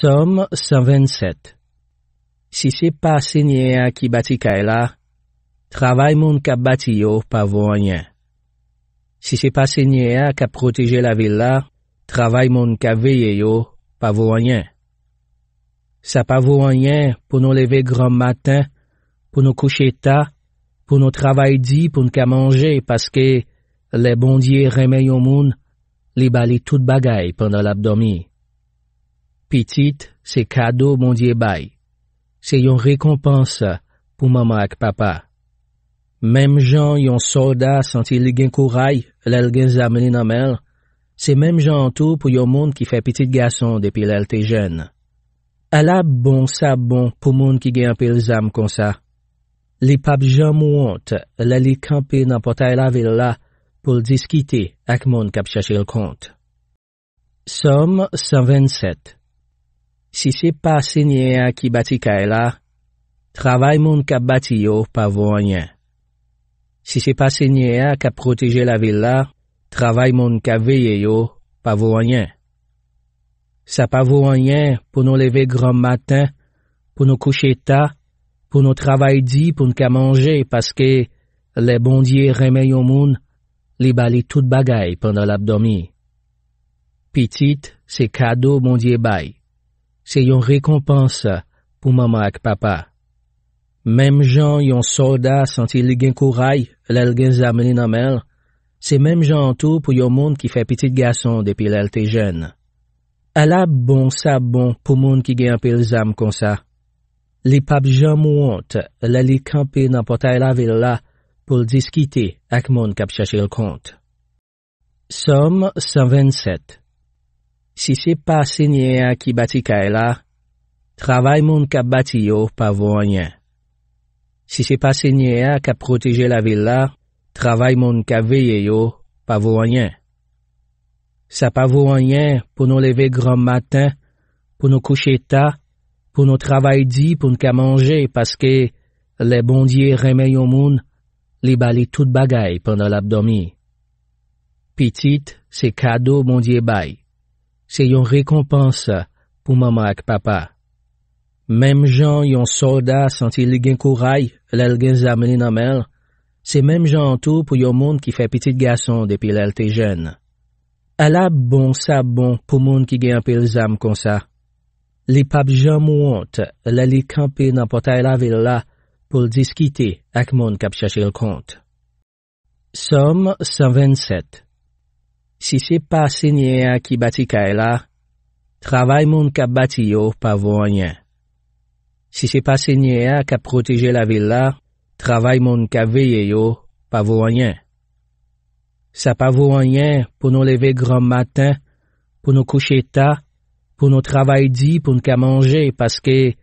Somme 127. Si c'est pas seigneur qui bâti kay la, travail moun k'ap bâti yo pa vaut rien. Si c'est pas seigneur qui a protégé la ville là, travail moun k'ap veillé yo pa vaut rien. Ça pas vaut rien pour nous lever grand matin, pour nous coucher tard, pour nous travailler dit, pour nous qu'à manger, parce que les bon Dieu remet au monde, li bali tout bagay pendant l'abdomi. Petite, c'est cadeau bon Dieu bay. C'est yon récompense pour maman ak papa. Même gens yon soldat senti li gen courage, l'el gen zam li nan mel, c'est même gens tout pour yon monde qui fait petit garçon depuis l'el te jeune. Ala bon sa bon pour monde qui gen apel zam comme ça. Li pap jam honte, la li camper dans portail la ville là pour discuter ak monde k'ap chercher le compte. Somme 127. Si c'est pas seigneur qui bâti kay la, travail moun k'ap bâti yo pa vaut rien. Si c'est pas seigneur qui a protégé la ville là, travail moun k'ap veillé yo pa vaut rien. Ça pas vaut rien pour nous lever grand matin, pour nous coucher tard, pour nous travailler dit, pour nous qu'à manger, parce que les bon Dieu remet au monde, li bali tout bagay pendant l'abdomi. Petite, c'est cadeau bon Dieu bay. C'est yon récompense pour maman ak papa. Même gens yon soldat senti li gen courage, l'el gen zam li nan mel, c'est même gens tout pour yon monde qui fait petit garçon depuis l'el te jeune. Ala bon sa bon pour monde qui gen apel zam comme ça. Li pap jam honte, la li camper dans portail la ville là pour discuter ak monde k'ap chercher le compte. Somme 127. Si c'est pas seigneur qui bâti kay la, travail moun k'ap bâti yo pa vaut rien. Si c'est pas seigneur qui a protégé la ville là, travail moun k'ap veillé yo pa vaut rien. Ça pas vaut rien pour nous lever grand matin, pour nous coucher tard, pour nous travailler dit, pour nous qu'à manger, parce que les bon Dieu remet au monde, li bali tout bagay pendant l'abdomi. Petite, c'est cadeau bon Dieu bay. C'est yon récompense pour maman ak papa. Même gens yon soldat senti li gen courage, l'el gen zam li nan mel, c'est même gens tout pour yon monde qui fait petit garçon depuis l'el te jeune. Ala bon sa bon pour monde qui gen apel zam comme ça. Li pap jam honte, la li camper dans portail la ville là pour discuter ak monde k'ap chercher le compte. Somme 127. Si c'est pas seigneur qui bâti kay la, travail monde k'ap bâti yo pa vaut rien. Si c'est pas seigneur qui a protégé la ville là, travail monde k'ap veillé yo pa vaut rien. Ça pas vaut rien pour nous lever grand matin, pour nous coucher tard, pour nous travailler dit, pour nous qu'à manger, parce que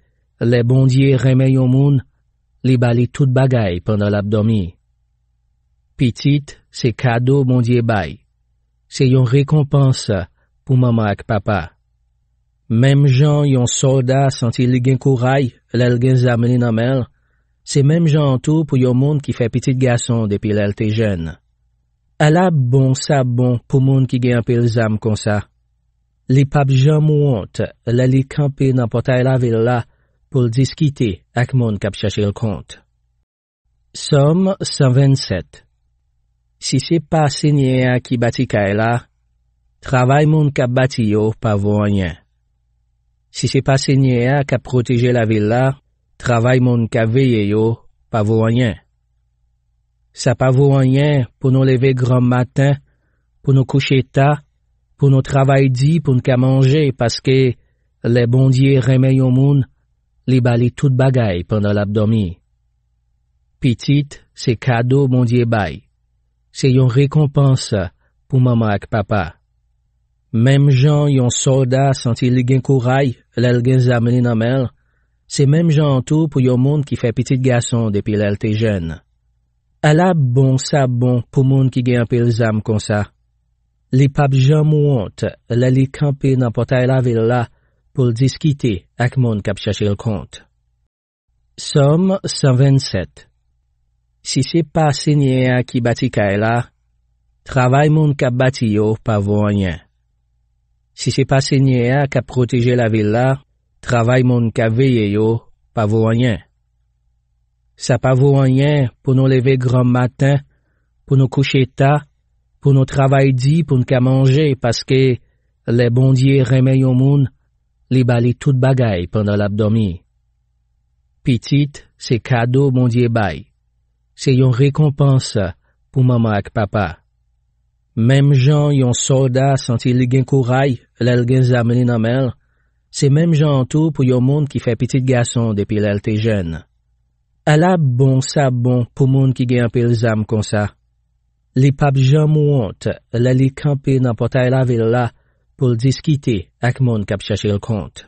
les bon Dieu remet au monde, li bali tout bagay pendant l'abdomi. Petite, c'est cadeau bon Dieu bay. C'est yon récompense pour maman ak papa. Même gens yon soldat senti li gen courage, l'el gen zam li nan mel, c'est même gens tout pour yon monde qui fait petit garçon depuis l'el te jeune. Ala bon sa bon pour monde qui gen apel zam comme ça. Li pap jam honte, la li camper dans portail la ville là pour discuter ak monde k'ap chercher le compte. Somme 127. Si c'est pas seigneur qui bâti kay la, travail monde k'ap bâti yo pa vaut rien. Si c'est pas seigneur qui a protégé la ville là, travail monde k'ap veillé yo pa vaut rien. Ça pas vaut rien pour nous lever grand matin, pour nous coucher tard, pour nous travailler dit, pour nous qu'à manger, parce que les bon Dieu remet au monde, li bali tout bagay pendant l'abdomi. Petite, c'est cadeau bon Dieu bay. C'est yon récompense pour maman ak papa. Même gens yon soldat senti li gen courage, l'el gen zam li nan mel, c'est même gens tout pour yon monde qui fait petit garçon depuis l'el te jeune. Ala bon sa bon pour monde qui gen apel zam comme ça. Li pap jam honte, la li camper dans portail la ville là pour discuter ak monde k'ap chercher le compte. Somme 127. Si c'est pas seigneur qui bâti kay la, travail monde k'ap bâti yo pa vaut rien. Si c'est pas seigneur qui a protégé la ville là, travail moun ka veye yo, pas vaut rien. Ça pas vaut rien pour nous lever grand matin, pour nous coucher tard, pour nous travailler dit, pour nous ka manger, parce que les bon Dieu remet yon moun, li bali tout bagay pendant l'abdomi. Petite, c'est cadeau bon Dieu bay. C'est yon récompense pour maman ak papa. Même gens yon soldat senti li gen courage, l'el gen zam li nan mel, c'est même gens tout pour yon moun qui fait petit garçon depuis l'el te jeune. Ala bon ça bon pour moun qui gen apel zam comme ça. Li pap jam honte, la li camper dans portail la ville là pour discuter ak moun k'ap chercher le compte.